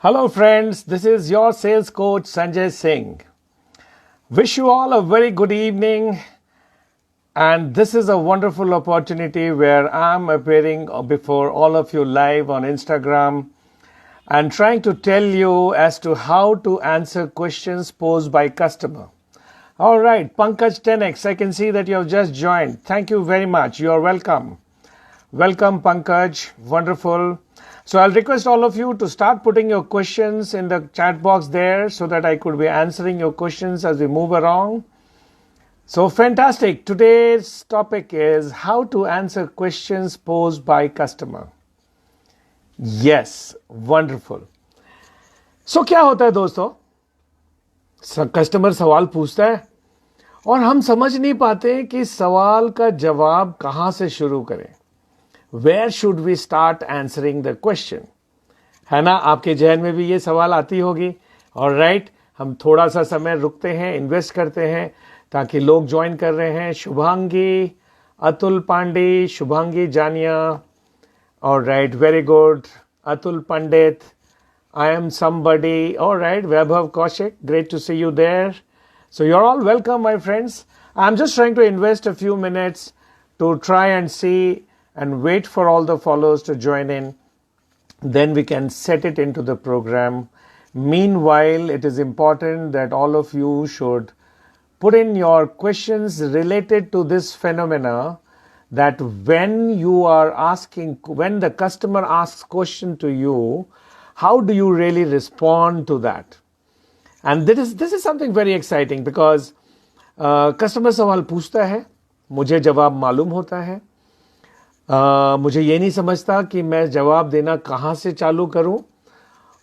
Hello, friends. This is your sales coach Sanjay Singh. Wish you all a very good evening. And this is a wonderful opportunity where I'm appearing before all of you live on Instagram and trying to tell you as to how to answer questions posed by customer. All right, Pankaj 10x, I can see that you have just joined. Thank you very much. You're welcome. Welcome, Pankaj. Wonderful. So I'll request all of you to start putting your questions in the chat box there so that I could be answering your questions as we move along. So fantastic. Today's topic is how to answer questions posed by customer. Yes, wonderful. So क्या होता है दोस्तों? Customer सवाल पूछता है और हम समझ नहीं पाते कि सवाल का जवाब कहां से शुरू करें. Where should we start answering the question? है ना, आपके जहन में भी ये सवाल आती होगी. और राइट, हम थोड़ा सा समय रुकते हैं, इन्वेस्ट करते हैं ताकि लोग ज्वाइन कर रहे हैं. शुभांगी, अतुल पांडे, शुभांगी जानिया. All right, very good. Atul Pandit, I am somebody. All right, Vaibhav Kaushik, great to see you there. So you're all welcome, my friends. I'm just trying to invest a few minutes to try and see and wait for all the followers to join in. Then we can set it into the program. Meanwhile, it is important that all of you should put in your questions related to this phenomena, that when you are asking, when the customer asks question to you, how do you really respond to that? And this is something very exciting because customer सवाल पूछता है, मुझे जवाब मालूम होता है. मुझे ये नहीं समझता कि मैं जवाब देना कहाँ से चालू करूं.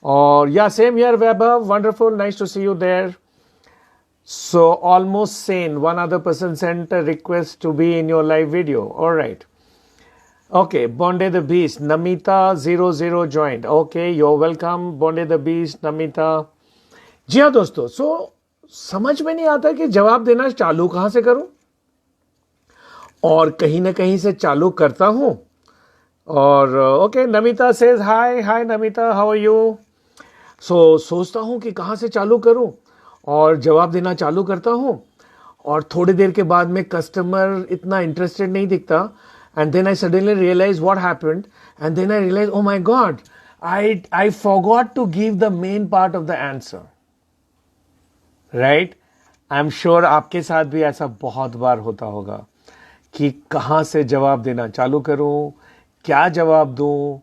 और या same here Vaibhav, wonderful, nice to see you there. So almost seven, one other person sent a request to be in your live video. Alright, okay. Beyond the beast, Namita 00 joined. Okay, you are welcome beyond the beast, Namita. जी हाँ दोस्तों, सो समझ में नहीं आता कि जवाब देना चालू कहां से करूं, और कहीं ना कहीं से चालू करता हूं. और okay, Namita says hi. Hi Namita, how are you. So सोचता हूं कि कहां से चालू करूं और जवाब देना चालू करता हूं, और थोड़ी देर के बाद में कस्टमर इतना इंटरेस्टेड नहीं दिखता. And then I suddenly realise what happened, and then I realise, oh my god, I forgot to give the main part of the answer. Right, I am sure आपके साथ भी ऐसा बहुत बार होता होगा कि कहां से जवाब देना चालू करूं, क्या जवाब दूं,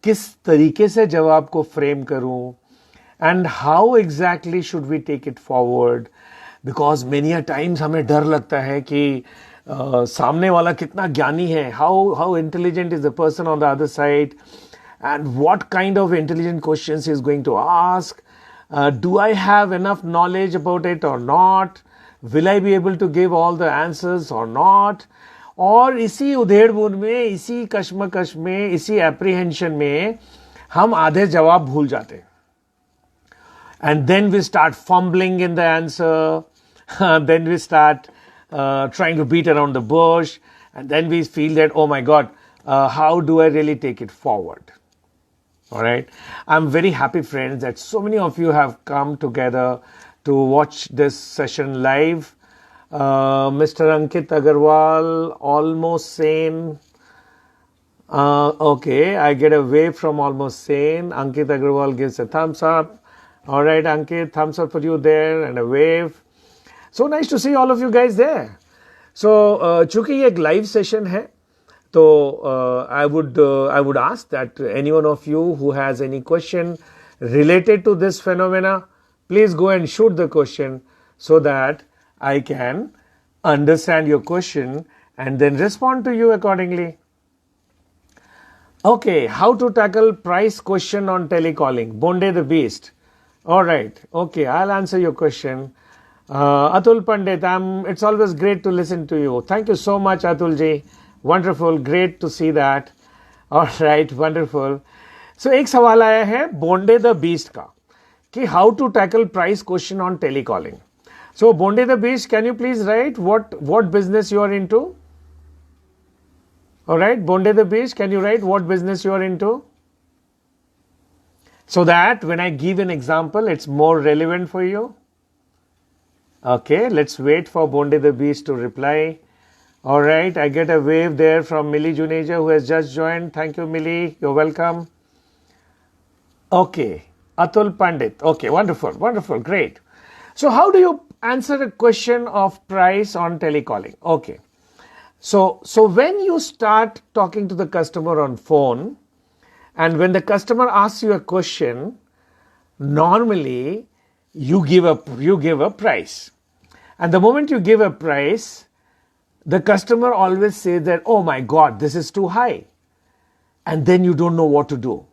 किस तरीके से जवाब को फ्रेम करूं, and how exactly should we take it forward. Because many a times हमें डर लगता है कि सामने वाला कितना ज्ञानी है, how intelligent is the person on the other side, and what kind of intelligent questions he is going to ask. Do I have enough knowledge about it or not? Will I be able to give all the answers or not? और इसी उधेड़-बुन में, इसी कश्मकश में, इसी apprehension में हम आधे जवाब भूल जाते हैं. And then we start fumbling in the answer. Then we start trying to beat around the bush. And then we feel that, oh my God, how do I really take it forward? All right. I'm very happy, friends, that so many of you have come together to watch this session live. Mr. Ankit Agarwal, almost sane. Okay, I get a wave from almost sane. Ankit Agarwal gives a thumbs up. All right, Ankit, thumbs up for you there and a wave. So nice to see all of you guys there. So, चूंकि ये एक live session है, so I would ask that any one of you who has any question related to this phenomena, please go and shoot the question so that I can understand your question and then respond to you accordingly. Okay, how to tackle price question on telecalling? Bonde the Beast. All right. Okay, I'll answer your question. Atul Pandit, it's always great to listen to you. Thank you so much, Atul ji. Wonderful, great to see that. All right, wonderful. So एक सवाल आया है Bonde the Beast का कि how to tackle price question on telecalling. So Bonde the Beast, can you please write what business you are into. Alright, Bonde the Beast, can you write what business you are into? so that when I give an example, it's more relevant for you. Okay, let's wait for Bonde the Beast to reply. All right, I get a wave there from Millie Juneja, who has just joined. Thank you, Millie. You're welcome. Okay, Atul Pandit. Okay, wonderful, wonderful, great. So how do you answer a question of price on telecalling? Okay, so when you start talking to the customer on phone, and when the customer asks you a question, normally you give a price. And the moment you give a price, the customer always says that, oh my God, this is too high. And then you don't know what to do.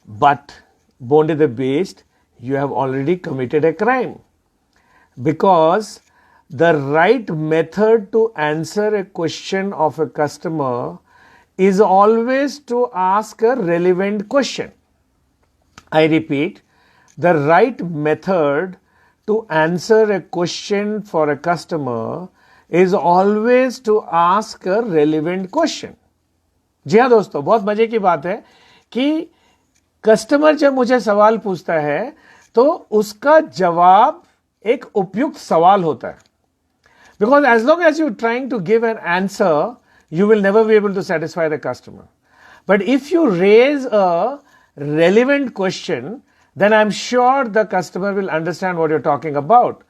But Bonde the Beast, you have already committed a crime. Because the right method to answer a question of a customer is always to ask a relevant question. I repeat, the right method to answer a question for a customer is always to ask a relevant question. जी हाँ दोस्तों, बहुत मजे की बात है कि customer जब मुझे सवाल पूछता है तो उसका जवाब एक उपयुक्त सवाल होता है. Because as long as you're trying to give an answer, you will never be able to satisfy the customer. But if you raise a relevant question, then I'm sure the customer will understand what you're talking about.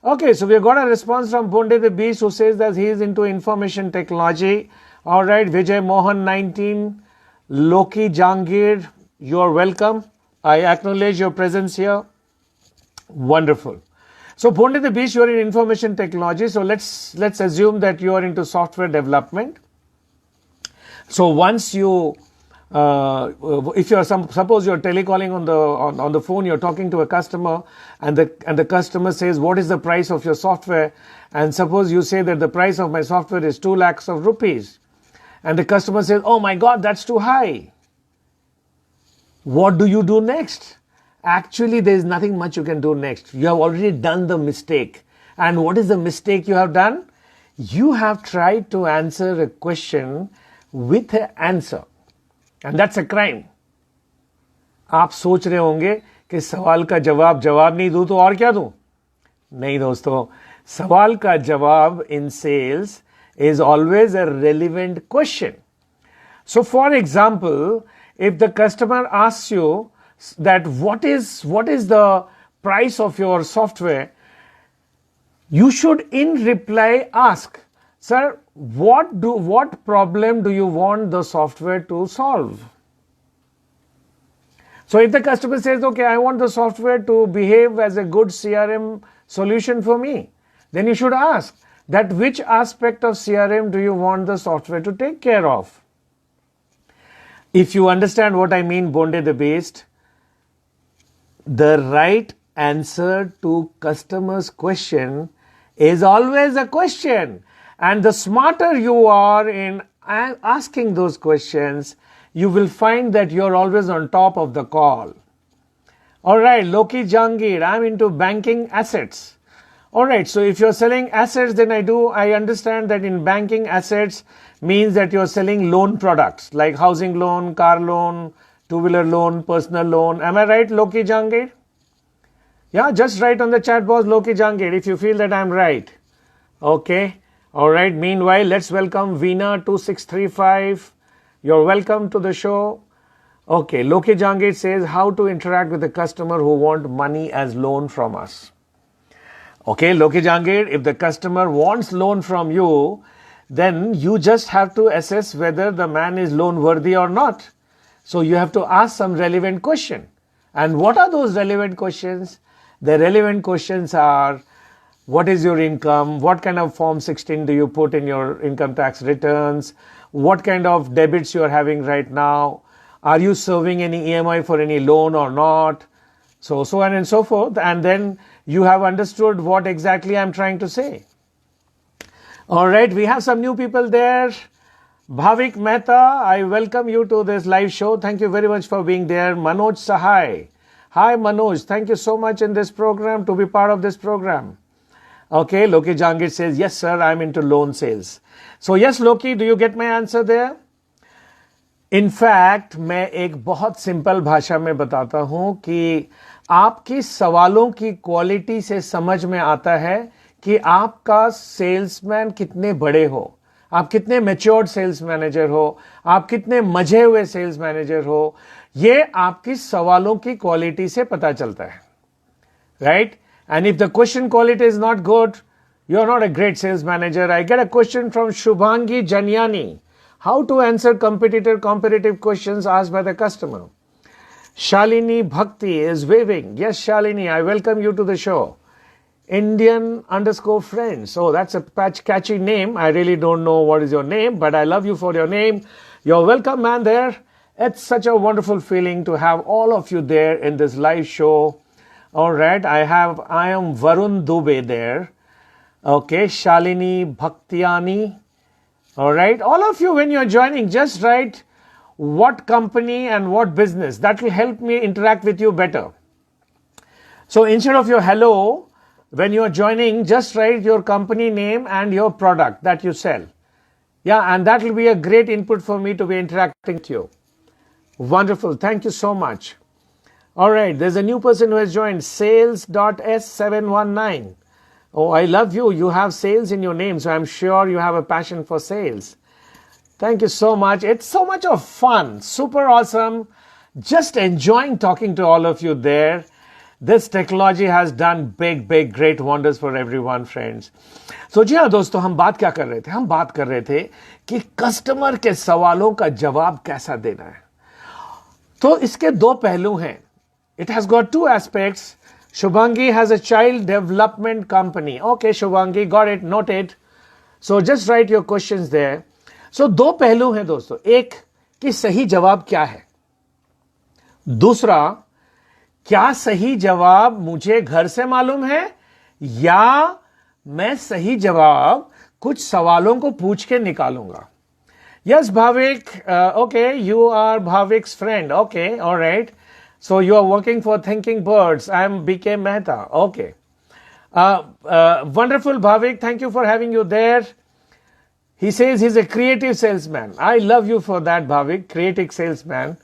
Okay, so we have got a response from Bonde the Beast, who says that he is into information technology. All right, Vijay Mohan 19, Loki Jangir, you're welcome. I acknowledge your presence here. Wonderful. So Bonde the Beast, you're in information technology. So let's assume that you are into software development. So once you if you're suppose you're telecalling on the phone, you're talking to a customer, and the customer says, what is the price of your software? And suppose you say that the price of my software is 2 lakhs of rupees, and the customer says, oh my God, that's too high. What do you do next? Actually, there is nothing much you can do next. You have already done the mistake. And what is the mistake you have done? You have tried to answer a question with an answer. And that's a crime. आप सोच रहे होंगे कि सवाल का जवाब नहीं दूं तो और क्या दूं? नहीं दोस्तों, सवाल का जवाब in sales is always a relevant question. So for example, if the customer asks you that what is the price of your software, you should in reply ask, sir, what problem do you want the software to solve? So if the customer says, okay, I want the software to behave as a good CRM solution for me, then you should ask that which aspect of CRM do you want the software to take care of? If you understand what I mean, Bonde the Beast, the right answer to customer's question is always a question. And the smarter you are in asking those questions, you will find that you're always on top of the call. All right, Loki Jangir, I'm into banking assets. All right, so if you're selling assets, then I understand that in banking assets means that you're selling loan products like housing loan, car loan, two-wheeler loan, personal loan. Am I right, Loki Jangir? Yeah, just write on the chat box, Loki Jangir, if you feel that I'm right. Okay. All right. Meanwhile, let's welcome Veena2635. You're welcome to the show. Okay. Loki Jangir says how to interact with a customer who want money as loan from us. Okay, Loki Jangir, if the customer wants loan from you, then you just have to assess whether the man is loan worthy or not. So you have to ask some relevant question. And what are those relevant questions? The relevant questions are, what is your income? What kind of Form 16 do you put in your income tax returns? What kind of debits you are having right now? Are you serving any EMI for any loan or not? So on and so forth. And then you have understood what exactly I'm trying to say. All right, we have some new people there. Bhavik Mehta, I welcome you to this live show. Thank you very much for being there. Manoj Sahai. Hi Manoj, thank you so much in this program to be part of this program. Okay, Loki Jangir says, yes sir, I'm into loan sales. So yes, Loki, do you get my answer there? In fact मैं एक बहुत simple भाषा में बताता हूं कि आपकी सवालों की क्वालिटी से समझ में आता है कि आपका सेल्समैन कितने बड़े हो, आप कितने मैच्योर्ड सेल्स मैनेजर हो, आप कितने मजे हुए सेल्स मैनेजर हो। ये आपकी सवालों की क्वालिटी से पता चलता है, right? And if the question quality is not good, you are not a great sales manager. I get a question from Shubhangi Janyani. How to answer competitive questions asked by the customer? Shalini Bhakti is waving. Yes, Shalini, I welcome you to the show. Indian_friends. Oh, that's a catchy name. I really don't know what is your name, but I love you for your name. You're welcome, man, there. It's such a wonderful feeling to have all of you there in this live show. All right, I am Varun Dubey there. Okay, Shalini Bhaktiani. All right, all of you, when you're joining, just write what company and what business. That will help me interact with you better. So instead of your hello, when you're joining, just write your company name and your product that you sell. Yeah, and that will be a great input for me to be interacting with you. Wonderful, thank you so much. All right, there's a new person who has joined, sales.s719. Oh, I love you. You have sales in your name, so I'm sure you have a passion for sales. Thank you so much. It's so much of fun. Super awesome. Just enjoying talking to all of you there. This technology has done big, great wonders for everyone, friends. So, जी हाँ दोस्तों, हम बात क्या कर रहे थे? हम बात कर रहे थे कि कस्टमर के सवालों का जवाब कैसा देना है। तो इसके दो पहलू हैं. It has got two aspects. Shubhangi has a child development company. Okay, Shubhangi, got it, noted. So just write your questions there. So दो पहलू हैं दोस्तों. एक कि सही जवाब क्या है. दूसरा, क्या सही जवाब मुझे घर से मालूम है या मैं सही जवाब कुछ सवालों को पूछ के निकालूंगा. Yes, Bhavik. Okay, you are Bhavik's friend. Okay, all right. So you are working for Thinking Birds. I am BK Mehta. Okay. Wonderful, Bhavik. Thank you for having you there. He says he's a creative salesman. I love you for that, Bhavik. Creative salesman.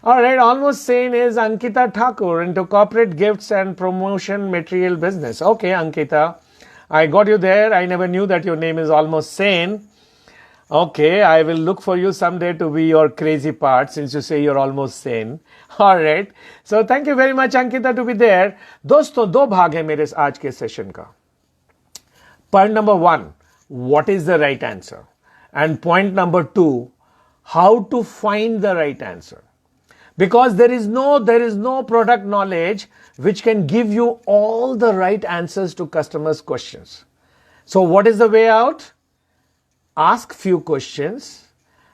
All right. Almost sane is Ankita Thakur into corporate gifts and promotion material business. Okay, Ankita. I got you there. I never knew that your name is Almost Sane. Okay, I will look for you someday to be your crazy part since you say you're almost sane. All right. So thank you very much, Ankita, to be there. दोस्तों, दो भाग है मेरे आज के session का. Point number 1, what is the right answer? And point number 2, how to find the right answer. Because there is no product knowledge which can give you all the right answers to customers' questions. So what is the way out? Ask few questions,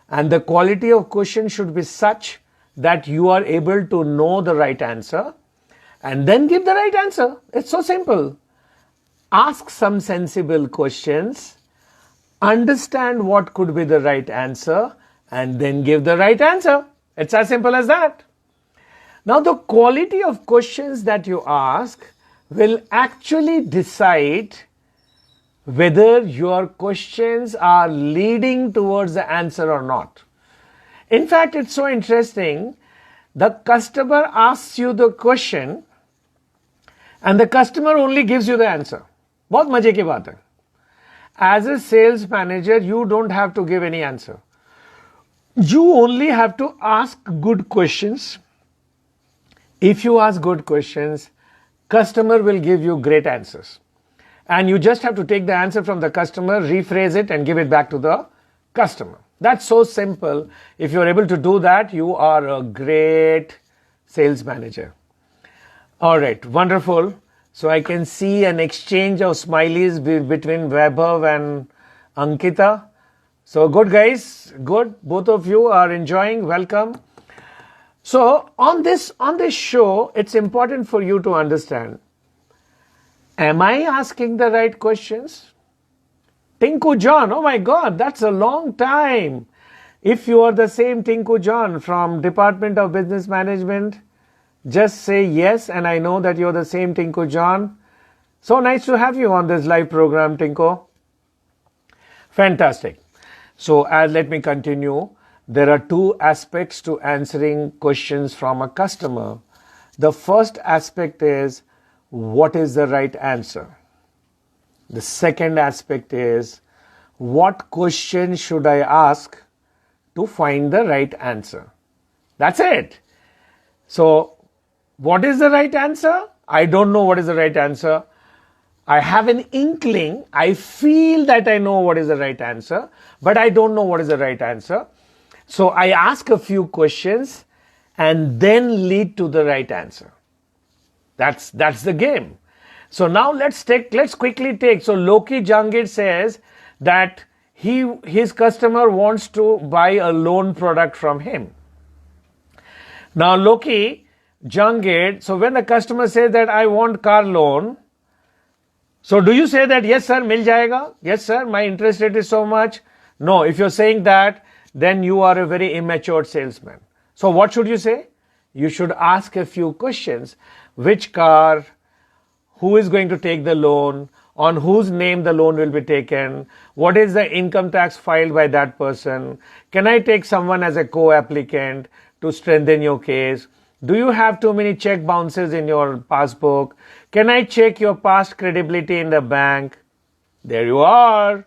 and the quality of question should be such that you are able to know the right answer and then give the right answer. It's so simple. Ask some sensible questions, understand what could be the right answer, and then give the right answer. It's as simple as that. Now, the quality of questions that you ask will actually decide whether your questions are leading towards the answer or not. In fact, it's so interesting. The customer asks you the question and the customer only gives you the answer. बहुत मजे की बात है. As a sales manager, you don't have to give any answer. You only have to ask good questions. If you ask good questions, customer will give you great answers. And you just have to take the answer from the customer, rephrase it, and give it back to the customer. That's so simple. If you're able to do that, you are a great sales manager. All right, wonderful. So I can see an exchange of smileys between Vaibhav and Ankita. So good, guys. Good. Both of you are enjoying. Welcome. So on this show, it's important for you to understand. Am I asking the right questions? Tinku John, oh my God, that's a long time. If you are the same Tinku John from Department of Business Management, just say yes, and I know that you're the same Tinku John. So nice to have you on this live program, Tinku. Fantastic. So let me continue. there are two aspects to answering questions from a customer. The first aspect is, what is the right answer? The second aspect is, what question should I ask to find the right answer? That's it. So, what is the right answer? I don't know what is the right answer. I have an inkling. I feel that I know what is the right answer, but I don't know what is the right answer. So I ask a few questions and then lead to the right answer. That's the game. So now let's quickly take. So Loki Jangir says that his customer wants to buy a loan product from him. Now Loki Jangir, so when the customer says that I want car loan, so do you say that, yes sir, mil jayega? Yes sir, my interest rate is so much? No, if you're saying that, then you are a very immature salesman. So what should you say? You should ask a few questions. Which car? Who is going to take the loan? On whose name the loan will be taken? What is the income tax filed by that person? Can I take someone as a co-applicant to strengthen your case? Do you have too many check bounces in your passbook? Can I check your past credibility in the bank? There you are.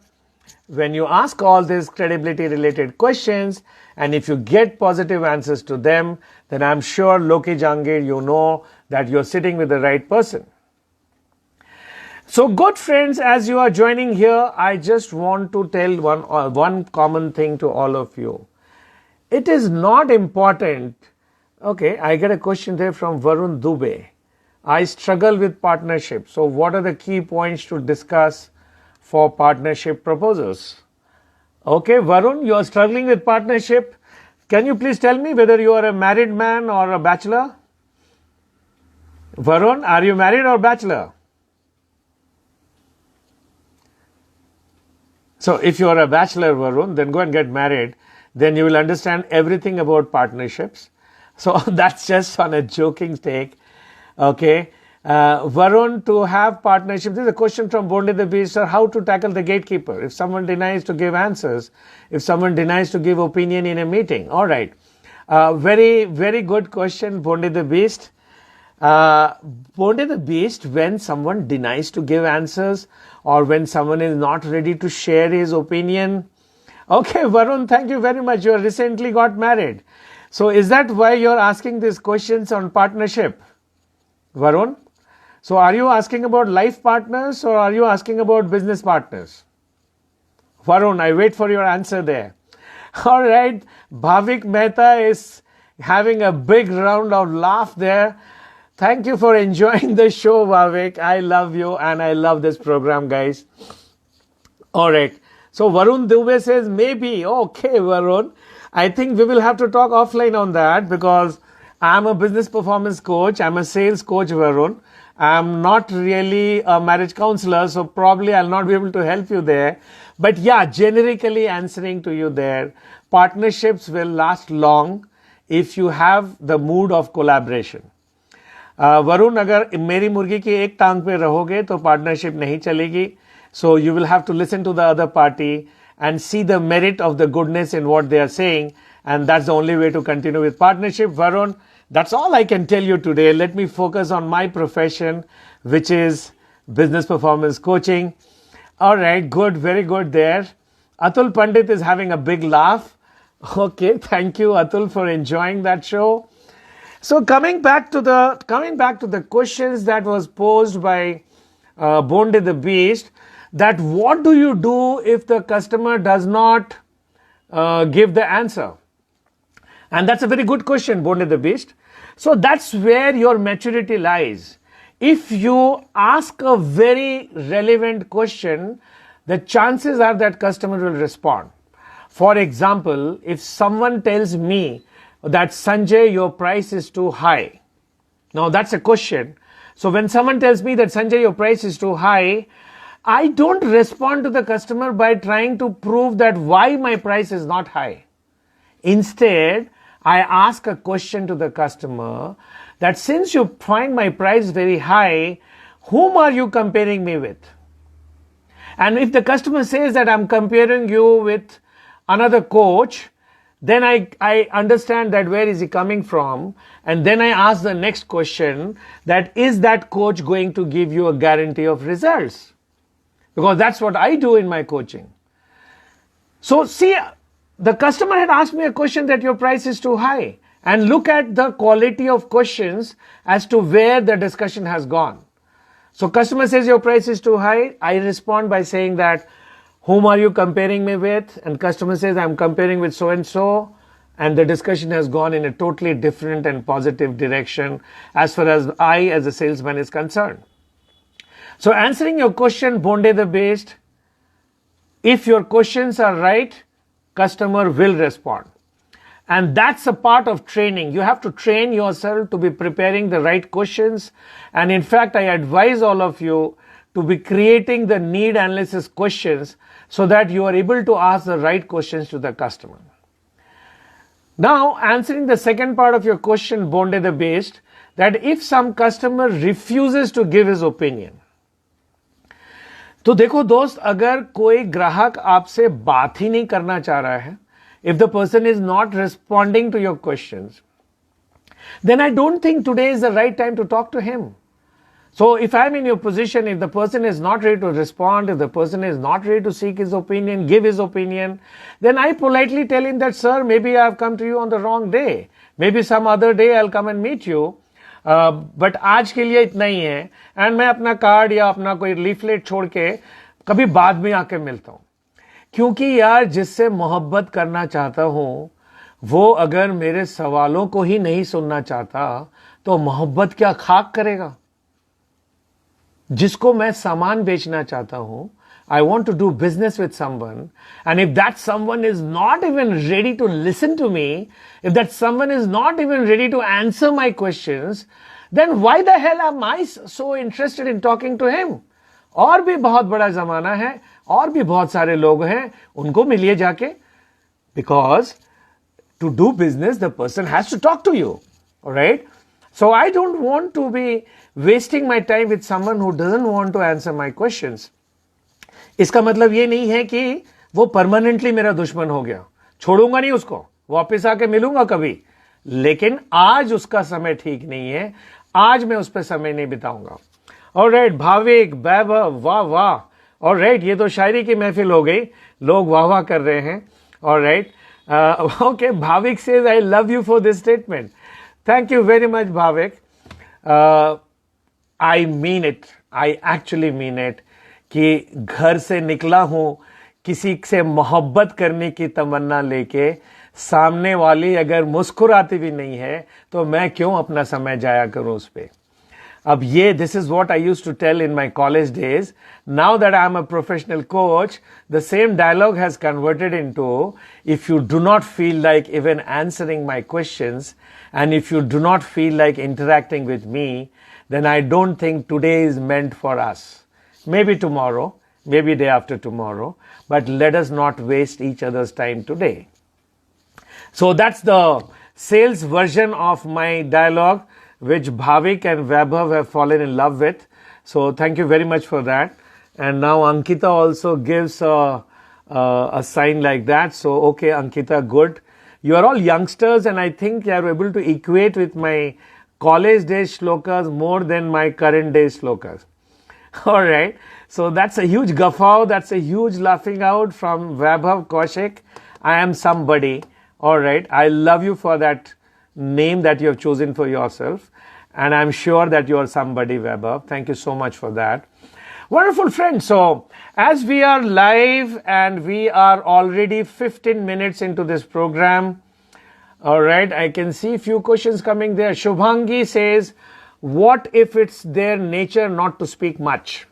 When you ask all these credibility related questions, and if you get positive answers to them, then I'm sure Loki Jangir, you know that you're sitting with the right person. So good friends, as you are joining here, I just want to tell one common thing to all of you. It is not important. Okay, I get a question there from Varun Dubey. I struggle with partnership. So what are the key points to discuss for partnership proposals? Okay, Varun, you are struggling with partnership. Can you please tell me whether you are a married man or a bachelor? Varun, are you married or bachelor? So if you are a bachelor, Varun, then go and get married. Then you will understand everything about partnerships. So that's just on a joking take. Okay. Varun, to have partnerships, this is a question from Bondi the Beast, sir, how to tackle the gatekeeper? If someone denies to give answers, if someone denies to give opinion in a meeting. All right. Very, very good question, Bondi the Beast. Bondi the Beast, when someone denies to give answers or when someone is not ready to share his opinion. Okay, Varun, thank you very much. You recently got married. So is that why you're asking these questions on partnership? Varun? So are you asking about life partners or are you asking about business partners? Varun, I wait for your answer there. All right, Bhavik Mehta is having a big round of laugh there. Thank you for enjoying the show, Bhavik. I love you and I love this program, guys. All right. So Varun Dubey says maybe. Okay, Varun. I think we will have to talk offline on that because I'm a business performance coach. I'm a sales coach, Varun. I'm not really a marriage counselor, so probably I'll not be able to help you there. But yeah, generically answering to you there, partnerships will last long if you have the mood of collaboration. Varun, अगर मेरी मुर्गी की एक टांग पे रहोगे तो partnership नहीं चलेगी. So you will have to listen to the other party and see the merit of the goodness in what they are saying, and that's the only way to continue with partnership. Varun, that's all I can tell you today. Let me focus on my profession, which is business performance coaching. All right, good, very good there. Atul Pandit is having a big laugh. Okay, thank you, Atul, for enjoying that show. So coming back to the questions that was posed by Bondi the Beast, that what do you do if the customer does not give the answer? And that's a very good question, Bondi the Beast. So that's where your maturity lies. If you ask a very relevant question, the chances are that customer will respond. For example, if someone tells me that Sanjay, your price is too high. Now that's a question. So when someone tells me that Sanjay, your price is too high, I don't respond to the customer by trying to prove that why my price is not high. Instead, I ask a question to the customer that since you find my price very high, whom are you comparing me with? And if the customer says that I'm comparing you with another coach, then I understand that where is he coming from, and then I ask the next question, that is that coach going to give you a guarantee of results? Because that's what I do in my coaching. So see, the customer had asked me a question that your price is too high, and look at the quality of questions as to where the discussion has gone. So customer says your price is too high. I respond by saying that, whom are you comparing me with? And customer says, I'm comparing with so and so. And the discussion has gone in a totally different and positive direction as far as I as a salesman is concerned. So answering your question, Bonde the Best, if your questions are right, customer will respond. And that's a part of training. You have to train yourself to be preparing the right questions. And in fact, I advise all of you to be creating the need analysis questions so that you are able to ask the right questions to the customer. Now, answering the second part of your question, Bonde the Best, that if some customer refuses to give his opinion, तो देखो दोस्त, अगर कोई ग्राहक आपसे बात ही नहीं करना चाह रहा है, if the person is not responding to your questions, then I don't think today is the right time to talk to him. So if I'm in your position, if the person is not ready to respond, if the person is not ready to seek his opinion, give his opinion, then I politely tell him that, sir, maybe I've come to you on the wrong day. Maybe some other day I'll come and meet you. But आज के लिए इतना ही है, and मैं अपना card या अपना कोई लीफलेट छोड़ के कभी बाद में आके मिलता हूं. क्योंकि यार, जिससे मोहब्बत करना चाहता हूं वो अगर मेरे सवालों को ही नहीं सुनना चाहता तो मोहब्बत क्या खाक करेगा. जिसको मैं सामान बेचना चाहता हूं, I want to do business with someone, and if that someone is not even ready to listen to me, if that someone is not even ready to answer my questions, then why the hell am I so interested in talking to him? और भी बहुत बड़ा जमाना है, और भी बहुत सारे लोग हैं, उनको मिलिए जाके. Because to do business, the person has to talk to you. All right? So I don't want to be wasting my time with someone who doesn't want to answer my questions. इसका मतलब ये नहीं है कि वो permanently मेरा दुश्मन हो गया, छोड़ूंगा नहीं उसको, वापस आके मिलूंगा कभी, लेकिन आज उसका समय ठीक नहीं है, आज मैं उस पर समय नहीं बिताऊंगा. ऑलराइट, भाविक, वैभव, वाह वाह. ऑलराइट, ये तो शायरी की महफिल हो गई, लोग वाह वाह कर रहे हैं. Alright, okay, Bhavik says I love you for this statement. Thank you very much Bhavik. I mean it, I actually mean it, कि घर से निकला हूं किसी से मोहब्बत करने की तमन्ना लेके, सामने वाली अगर मुस्कुराती भी नहीं है तो मैं क्यों अपना समय जाया करूं उस पे. अब ये, this is what I used to tell in my college days. Now that I am a professional coach, the same dialogue has converted into, if you do not feel like even answering my questions and if you do not feel like interacting with me, then I don't think today is meant for us. Maybe tomorrow, maybe day after tomorrow, but let us not waste each other's time today. So that's the sales version of my dialogue, which Bhavik and Vaibhav have fallen in love with. So thank you very much for that. And now Ankita also gives a sign like that. So okay, Ankita, good. You are all youngsters, and I think you are able to equate with my college days shlokas more than my current days shlokas. All right. So that's a huge guffaw. That's a huge laughing out from Vaibhav Kaushik. I am somebody. All right. I love you for that name that you have chosen for yourself. And I'm sure that you are somebody, Vaibhav. Thank you so much for that. Wonderful friends. So as we are live and we are already 15 minutes into this program. All right. I can see a few questions coming there. Shubhangi says, what if it's their nature not to speak much?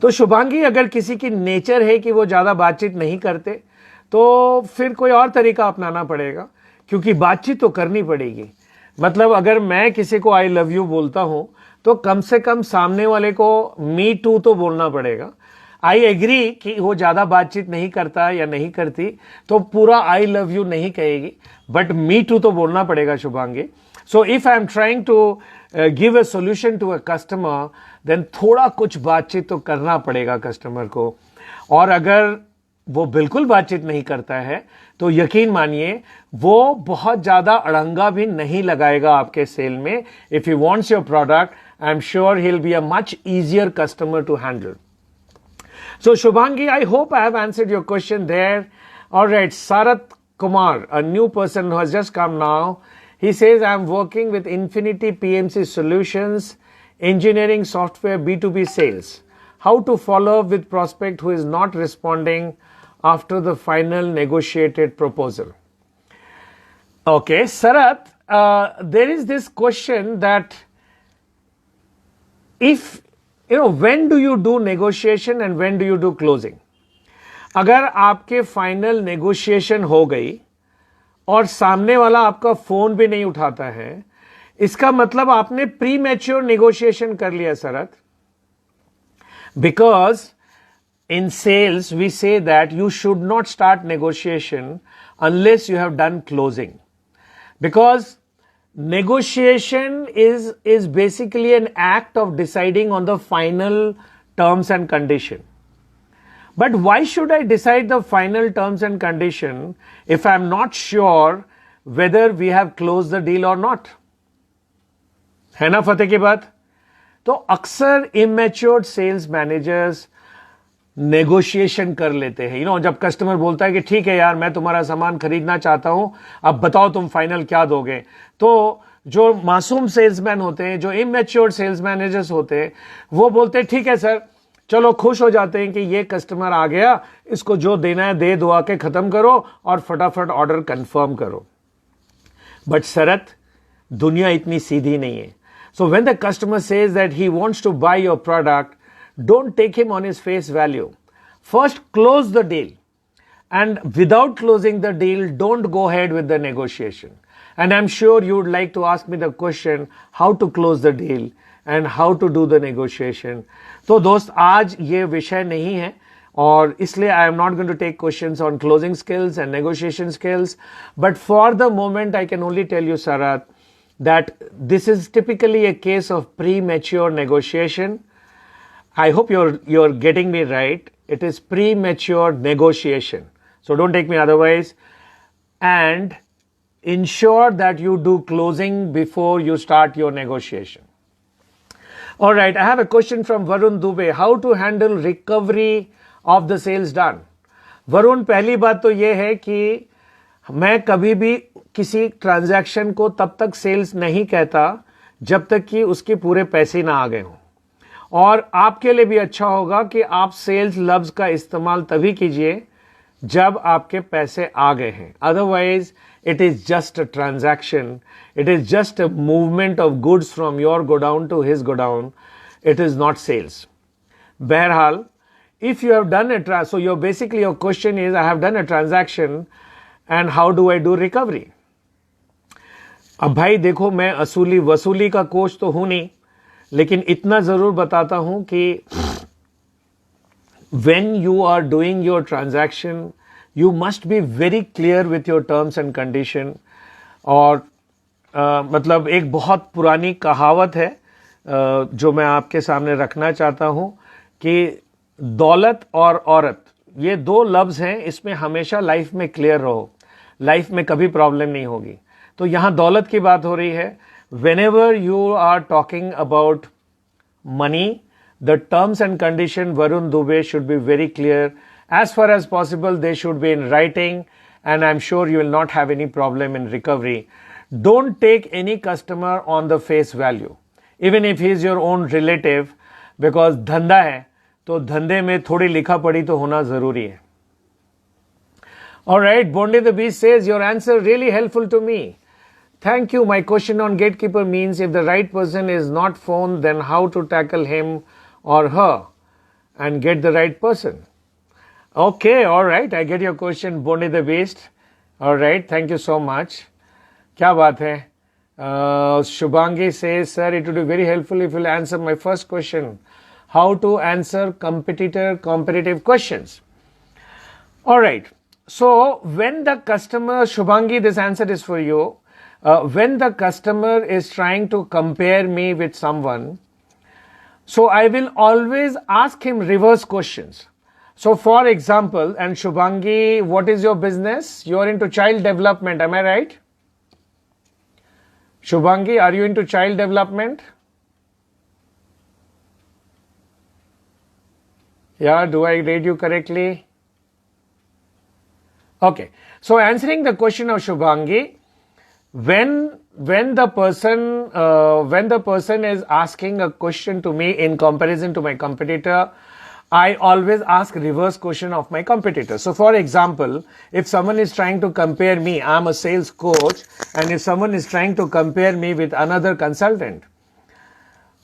तो शुभांगी, अगर किसी की nature है कि वो ज्यादा बातचीत नहीं करते तो फिर कोई और तरीका अपनाना पड़ेगा, क्योंकि बातचीत तो करनी पड़ेगी. मतलब अगर मैं किसी को आई लव यू बोलता हूं तो कम से कम सामने वाले को मी टू तो बोलना पड़ेगा. आई एग्री कि वो ज्यादा बातचीत नहीं करता या नहीं करती तो पूरा आई लव यू नहीं कहेगी, बट मी टू तो बोलना पड़ेगा Shubhangi. So if I am trying to give a solution to a customer, then थोड़ा कुछ बातचीत तो करना पड़ेगा कस्टमर को. और अगर वो बिल्कुल बातचीत नहीं करता है, तो यकीन मानिए वो बहुत ज्यादा अड़ंगा भी नहीं लगाएगा आपके सेल में. If he wants your product, I am sure he will be a much easier customer to handle. So Shubhangi, I hope I have answered your question there. All right, Sarat Kumar, a new person who has just come now. He says, I'm working with Infinity PMC Solutions, engineering software B2B sales. How to follow up with prospect who is not responding after the final negotiated proposal? Okay, Sarat, there is this question that if when do you do negotiation and when do you do closing? अगर आपके final negotiation हो गई और सामने वाला आपका phone भी नहीं उठाता है, इसका मतलब आपने प्री मैच्योर नेगोशिएशन कर लिया Sharat. Because in sales we say that you should not start negotiation unless you have done closing. Because negotiation is basically an act of deciding on the final terms and condition. But why should I decide the final terms and condition if I'm not sure whether we have closed the deal or not? है ना फतेह की बात? तो अक्सर immature sales managers negotiation कर लेते हैं. जब कस्टमर बोलता है कि ठीक है यार, मैं तुम्हारा सामान खरीदना चाहता हूं, अब बताओ तुम फाइनल क्या दोगे. तो जो मासूम सेल्समैन होते हैं, जो इमैच्योर सेल्स मैनेजर्स होते हैं, वो बोलते हैं ठीक है सर, चलो खुश हो जाते हैं कि ये कस्टमर आ गया, इसको जो देना है दे दुआ के खत्म करो और फटाफट ऑर्डर कंफर्म करो. बट शरत, दुनिया इतनी सीधी नहीं है. So when the customer says that he wants to buy your product, don't take him on his face value. First, close the deal. And without closing the deal, don't go ahead with the negotiation. And I'm sure you would like to ask me the question, how to close the deal and how to do the negotiation. तो दोस्त, आज ये विषय नहीं है और इसलिए I am not going to take questions on closing skills and negotiation skills. But for the moment, I can only tell you, Sarat, that this is typically a case of premature negotiation. I hope you're getting me right. It is premature negotiation. So don't take me otherwise. And ensure that you do closing before you start your negotiation. All right, I have a question from Varun Dubey. How to handle recovery of the sales done? Varun, पहली बात तो ये है कि मैं कभी भी किसी ट्रांजैक्शन को तब तक सेल्स नहीं कहता जब तक कि उसके पूरे पैसे ना आ गए हों. और आपके लिए भी अच्छा होगा कि आप सेल्स लफ्ज का इस्तेमाल तभी कीजिए जब आपके पैसे आ गए हैं. Otherwise it is just a transaction, it is just a movement of goods from your godown to his godown. It is not sales. बहरहाल, if you have done so your basically your question is, I have done a transaction and how do I do recovery? अब भाई देखो, मैं असूली वसूली का coach तो हूं नहीं, लेकिन इतना जरूर बताता हूं कि when you are doing your transaction, you must be very clear with your terms and condition. और मतलब एक बहुत पुरानी कहावत है जो मैं आपके सामने रखना चाहता हूं कि दौलत और औरत, ये दो लफ्ज हैं, इसमें हमेशा लाइफ में क्लियर रहो, लाइफ में कभी प्रॉब्लम नहीं होगी. तो यहां दौलत की बात हो रही है. Whenever you are talking about money, the terms and condition, Varun Dubey, should be very clear. As far as possible, they should be in writing, and I'm sure you will not have any problem in recovery. Don't take any customer on the face value, even if he is your own relative, because धंधा है तो धंधे में थोड़ी लिखा पढ़ी तो होना जरूरी है. All right, Bondi the Beast says, your answer really helpful to me. Thank you. My question on gatekeeper means if the right person is not phoned, then how to tackle him or her and get the right person? Okay, all right. I get your question, Bondi the Beast. All right. Thank you so much. क्या बात है? Shubhangi says, sir, it would be very helpful if you'll answer my first question. How to answer competitive questions. All right. So when the customer, Shubhangi, this answer is for you. When the customer is trying to compare me with someone, so I will always ask him reverse questions. So for example, and Shubhangi, what is your business? You are into child development, am I right? Shubhangi, are you into child development? Yeah, do I read you correctly? Okay, so answering the question of Shubhangi, when the person is asking a question to me in comparison to my competitor, I always ask reverse question of my competitor. So for example, if someone is trying to compare me, I'm a sales coach, and if someone is trying to compare me with another consultant,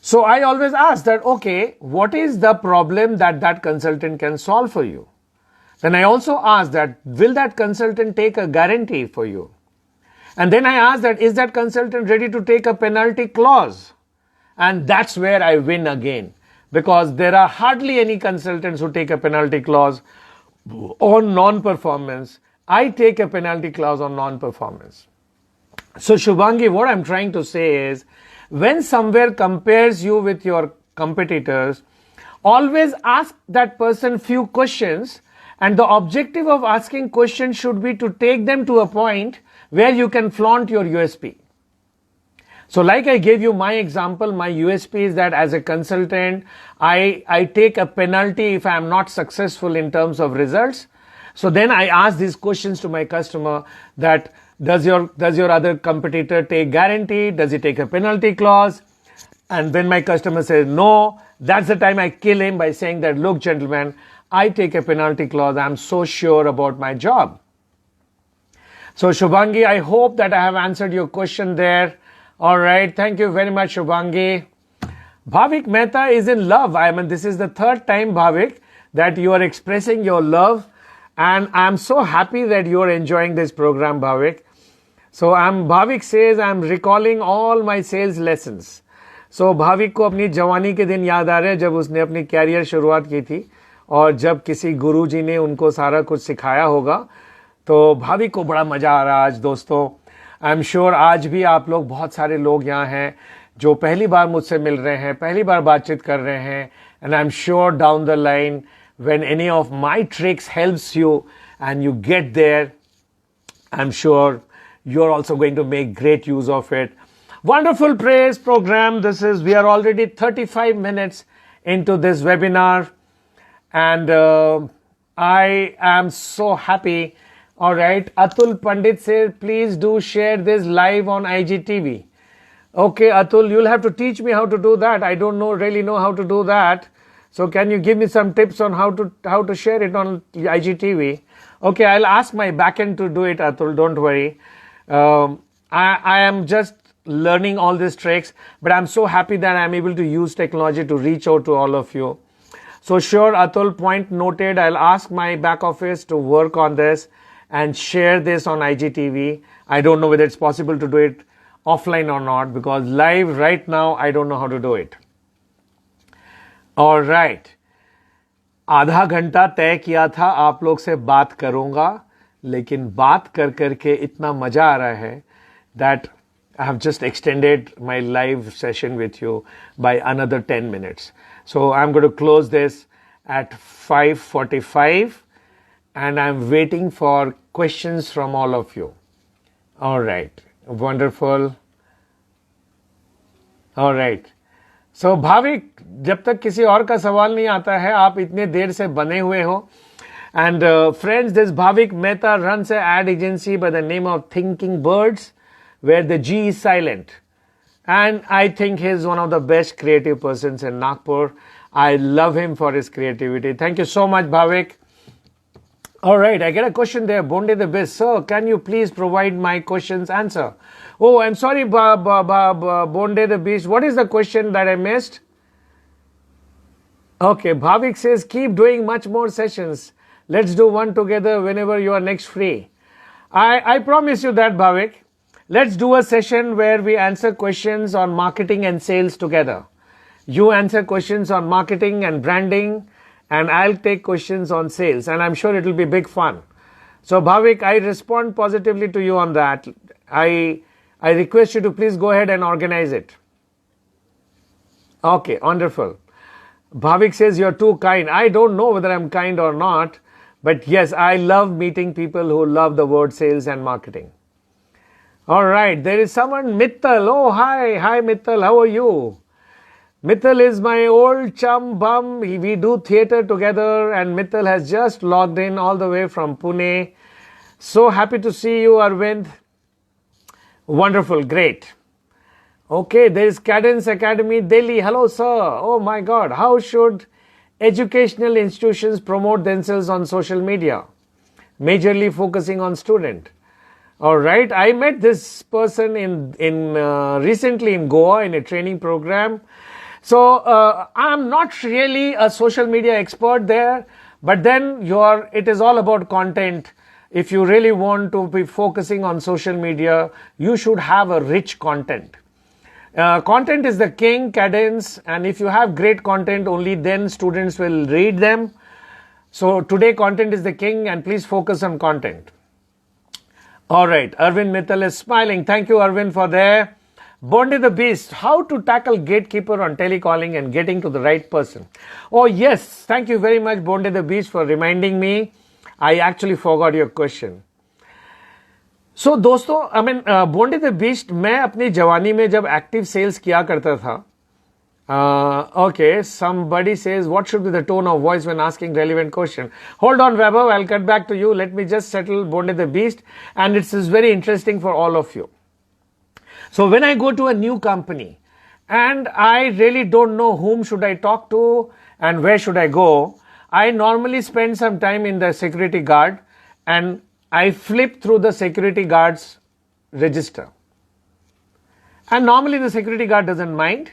so I always ask that, okay, what is the problem that that consultant can solve for you? Then I also ask that, will that consultant take a guarantee for you? And then I ask that, is that consultant ready to take a penalty clause? And that's where I win again, because there are hardly any consultants who take a penalty clause on non-performance. I take a penalty clause on non-performance. So Shubhangi, what I'm trying to say is, when somewhere compares you with your competitors, always ask that person few questions, and the objective of asking questions should be to take them to a point where you can flaunt your USP. So like I gave you my example, my USP is that as a consultant, I take a penalty if I am not successful in terms of results. So then I ask these questions to my customer that, does your other competitor take guarantee? Does he take a penalty clause? And when my customer says no, that's the time I kill him by saying that, look, gentlemen, I take a penalty clause. I'm so sure about my job. So Shubhangi, I hope that I have answered your question there. All right. Thank you very much, Shubhangi. Bhavik Mehta is in love. I mean, this is the third time, Bhavik, that you are expressing your love. And I'm so happy that you are enjoying this program, Bhavik. So Bhavik says, I'm recalling all my sales lessons. So Bhavik को अपनी जवानी के दिन याद आ रहे हैं जब उसने अपनी कैरियर शुरुआत की थी और जब किसी गुरुजी ने उनको सारा कुछ सिखाया होगा. तो भाविक को बड़ा मजा आ रहा है आज दोस्तों. आई एम श्योर आज भी आप लोग, बहुत सारे लोग यहाँ हैं जो पहली बार मुझसे मिल रहे हैं, पहली बार बातचीत कर रहे हैं. And I am sure down the line when any of my tricks helps you and you get there, I'm sure you're also going to make great use of it. Wonderful praise program. We are already 35 minutes into this webinar, and I am so happy. All right. Atul Pandit said, please do share this live on IGTV. Okay, Atul, you'll have to teach me how to do that. I don't really know how to do that. So can you give me some tips on how to share it on IGTV? Okay, I'll ask my backend to do it, Atul. Don't worry. I am just learning all these tricks, but I'm so happy that I'm able to use technology to reach out to all of you. So sure, Atul, point noted. I'll ask my back office to work on this and share this on IGTV. I don't know whether it's possible to do it offline or not, because live right now, I don't know how to do it. All right. आधा घंटा तय किया था आप लोग से बात करूंगा, लेकिन बात कर करके इतना मजा आ रहा है that I have just extended my live session with you by another 10 minutes. So I'm going to close this at 5:45 and I'm waiting for questions from all of you. All right. Wonderful. All right. So Bhavik, जब तक किसी और का सवाल नहीं आता है, आप इतने देर से बने हुए हो. And friends, this Bhavik Mehta runs an ad agency by the name of Thinking Birds, where the G is silent. And I think he's one of the best creative persons in Nagpur. I love him for his creativity. Thank you so much, Bhavik. All right, I get a question there. Bonde the Best. Sir, can you please provide my question's answer? Oh, I'm sorry, Bonde the Beast. What is the question that I missed? Okay, Bhavik says, keep doing much more sessions. Let's do one together whenever you are next free. I promise you that, Bhavik. Let's do a session where we answer questions on marketing and sales together. You answer questions on marketing and branding, and I'll take questions on sales, and I'm sure it'll be big fun. So Bhavik, I respond positively to you on that. I request you to please go ahead and organize it. Okay, wonderful. Bhavik says you're too kind. I don't know whether I'm kind or not, but yes, I love meeting people who love the word sales and marketing. All right, there is someone, Mittal. Oh, hi, Mittal. How are you? Mittal is my old chum bum. We do theater together, and Mittal has just logged in all the way from Pune. So happy to see you, Arvind. Wonderful, great. Okay, there is Cadence Academy, Delhi. Hello, sir. Oh my God. How should educational institutions promote themselves on social media? Majorly focusing on student. All right. I met this person in recently in Goa in a training program. So I'm not really a social media expert there, but then it is all about content. If you really want to be focusing on social media, you should have a rich content. Content is the king, Cadence, and if you have great content, only then students will read them. So today content is the king, and please focus on content. All right, Arvind Mittal is smiling. Thank you, Arvind, for there. Bondi the Beast, how to tackle gatekeeper on telecalling and getting to the right person. Oh yes, thank you very much, Bondi the Beast, for reminding me. I actually forgot your question. सो दोस्तों, I mean बोंडी the beast, मैं अपनी जवानी में जब active cells किया करता था, okay, somebody says what should be the tone of voice when asking relevant question. Hold on, Vaibhav, I'll cut back to you. Let me just settle Bondi the Beast, and it is very interesting for all of you. So when I go to a new company and I really don't know whom should I talk to and where should I go, I normally spend some time in the security guard and I flip through the security guard's register. And normally the security guard doesn't mind.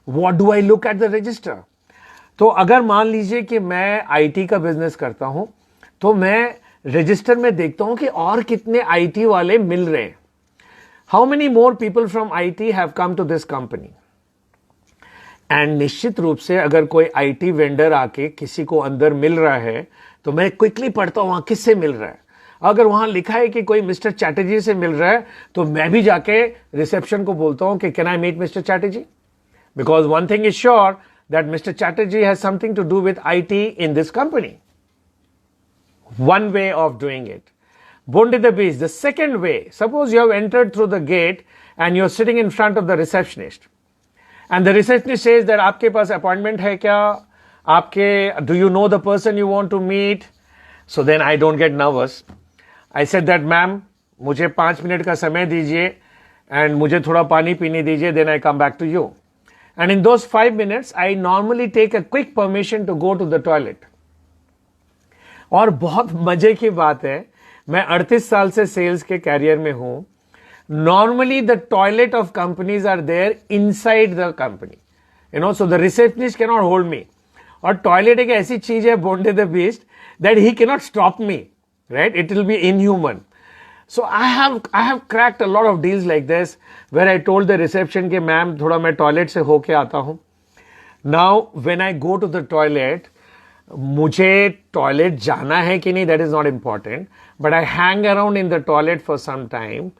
What do I look at the register? तो अगर मान लीजिए कि मैं IT का business करता हूं, तो मैं रजिस्टर में देखता हूं कि और कितने आईटी वाले मिल रहे हैं. How many more people from IT have come to this company? And निश्चित रूप से अगर कोई आईटी वेंडर आके किसी को अंदर मिल रहा है, तो मैं क्विकली पढ़ता हूं वहां किससे मिल रहा है. अगर वहां लिखा है कि कोई मिस्टर चैटर्जी से मिल रहा है, तो मैं भी जाके रिसेप्शन को बोलता हूं कि can I meet mister Chatterjee, because one thing is sure that mister Chatterjee has something to do with IT in this company. One way of doing it. Bondi the Beast, the second way, suppose you have entered through the gate and you're sitting in front of the receptionist. And the receptionist says that आपके पास appointment है क्या? Do you know the person you want to meet? So then I don't get nervous. I said that, ma'am, मुझे 5 minute का समय दीजिए and मुझे थोड़ा पानी पीने दीजिए, then I come back to you. And in those 5 minutes, I normally take a quick permission to go to the toilet. और बहुत मजे की बात है, मैं 38 साल से सेल्स के कैरियर में हूं. Normally the toilet of companies are there inside the company, so the receptionist can not hold me. और टॉयलेट एक ऐसी चीज है, Bondi the Beast, that he can not stop me, right? It will be inhuman. So I have cracked a lot of deals like this where I told the reception कि ma'am थोड़ा मैं toilet से होके आता हूं. Now when I go to the toilet, मुझे toilet जाना है कि नहीं, that is not important, but I hang around in the toilet for some time,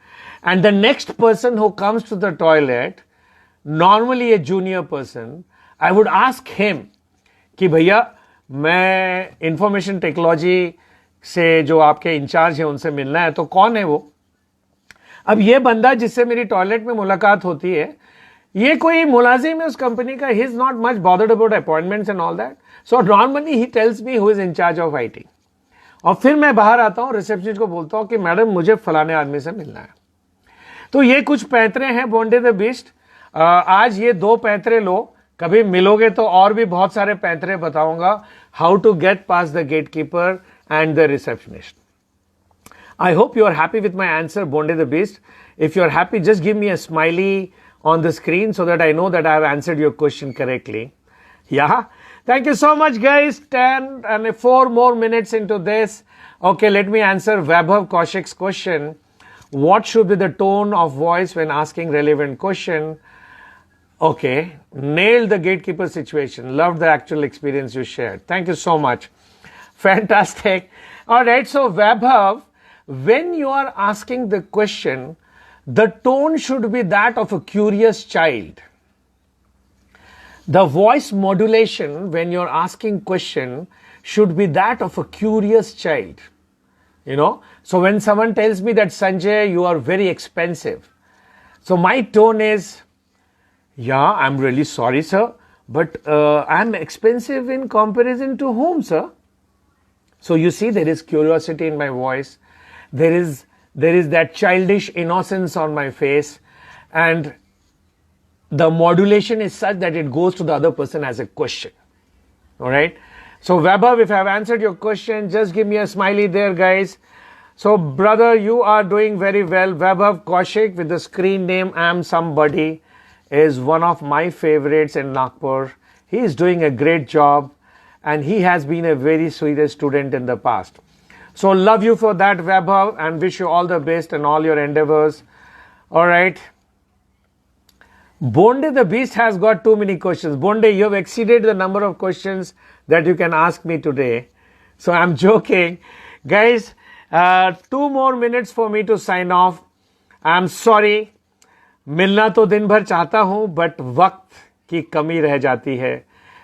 and the next person who comes to the toilet, normally a junior person, I would ask him कि भैया मैं information technology से जो आपके in charge है उनसे मिलना है, तो कौन है वो? अब ये बंदा जिससे मेरी टॉयलेट में मुलाकात होती है, ये कोई मुलाजिम है उस कंपनी का. He is not much bothered about appointments and all that. So normally he tells me who is in charge of IT. और फिर मैं बाहर आता हूं, रिसेप्शनिस्ट को बोलता हूं कि मैडम मुझे फलाने आदमी से मिलना है. तो ये कुछ पैंतरे हैं बोंडी द बीस्ट. आज ये 2 पैंतरे लो, कभी मिलोगे तो और भी बहुत सारे पैंतरे बताऊंगा. How to get pass the gatekeeper and the receptionist. I hope you are happy with my answer, Bondi the Beast. If you are happy, just give me a smiley on the screen so that I know that I have answered your question correctly. Yeah. Thank you so much, guys. 10 and 4 more minutes into this. Okay, let me answer Vaibhav Kaushik's question. What should be the tone of voice when asking relevant question? Okay, nailed the gatekeeper situation. Loved the actual experience you shared. Thank you so much. Fantastic. All right. So, Vaibhav, when you are asking the question, the tone should be that of a curious child. The voice modulation when you're asking question should be that of a curious child. So when someone tells me that, Sanjay, you are very expensive, so my tone is, yeah, I'm really sorry, sir, but I'm expensive in comparison to whom, sir? So you see, there is curiosity in my voice, there is that childish innocence on my face, and the modulation is such that it goes to the other person as a question. All right. So Vaibhav, if I have answered your question, just give me a smiley there, guys. So brother, you are doing very well. Vaibhav Kaushik with the screen name Am Somebody is one of my favorites in Nagpur. He is doing a great job and he has been a very sweet student in the past. So love you for that, Vaibhav, and wish you all the best in all your endeavors. All right. Bonde the Beast has got too many questions. Bonde, you have exceeded the number of questions that you can ask me today. So I'm joking. Guys, 2 more minutes for me to sign off. I'm sorry. मिलना तो दिन भर चाहता हूं, but वक्त की कमी रह जाती है.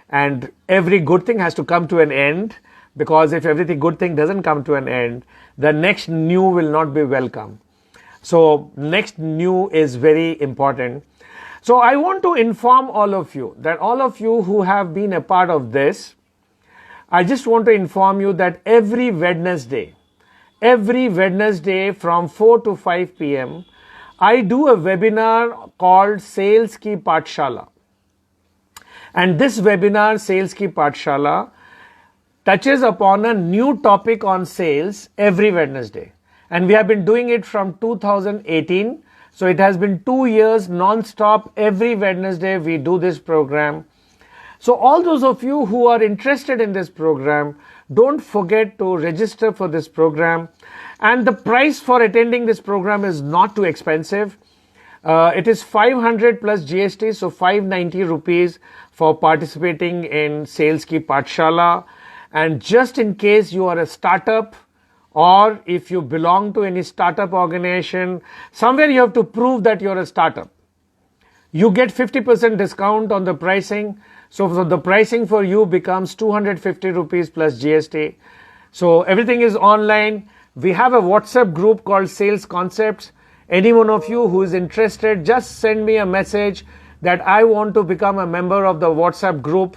And every good thing has to come to an end, because if everything good thing doesn't come to an end, the next new will not be welcome. So next new is very important. So I want to inform all of you that all of you who have been a part of this, I just want to inform you that every Wednesday from 4 to 5 p.m., I do a webinar called Sales Ki Pathshala. And this webinar, Sales Ki Pathshala, touches upon a new topic on sales every Wednesday. And we have been doing it from 2018. So it has been 2 years non-stop. Every Wednesday we do this program. So all those of you who are interested in this program, don't forget to register for this program. And the price for attending this program is not too expensive. It is 500 plus GST, so 590 rupees for participating in Sales Ki Pathshala. And just in case you are a startup, or if you belong to any startup organization, somewhere you have to prove that you're a startup, you get 50% discount on the pricing. So the pricing for you becomes 250 rupees plus GST. So everything is online. We have a WhatsApp group called Sales Concepts. Any one of you who is interested, just send me a message that I want to become a member of the WhatsApp group.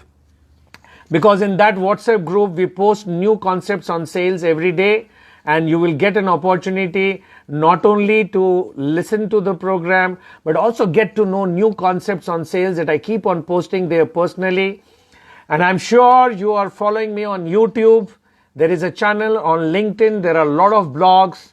Because in that WhatsApp group, we post new concepts on sales every day. And you will get an opportunity not only to listen to the program, but also get to know new concepts on sales that I keep on posting there personally. And I'm sure you are following me on YouTube. There is a channel on LinkedIn. There are a lot of blogs.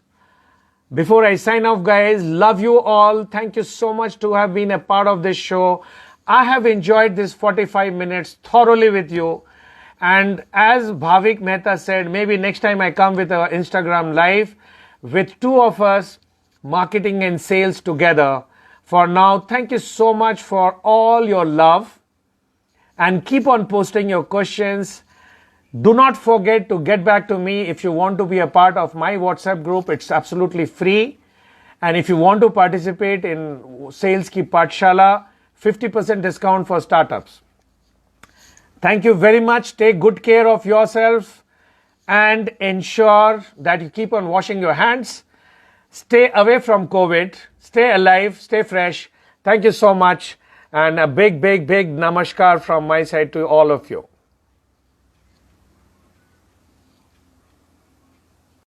Before I sign off, guys, love you all. Thank you so much to have been a part of this show. I have enjoyed this 45 minutes thoroughly with you. And as Bhavik Mehta said, maybe next time I come with an Instagram live with 2 of us marketing and sales together. For now, thank you so much for all your love and keep on posting your questions. Do not forget to get back to me if you want to be a part of my WhatsApp group. It's absolutely free. And if you want to participate in Sales Ki Pathshala, 50% discount for startups. Thank you very much. Take good care of yourself and ensure that you keep on washing your hands. Stay away from COVID. Stay alive. Stay fresh. Thank you so much. And a big, big, big namaskar from my side to all of you.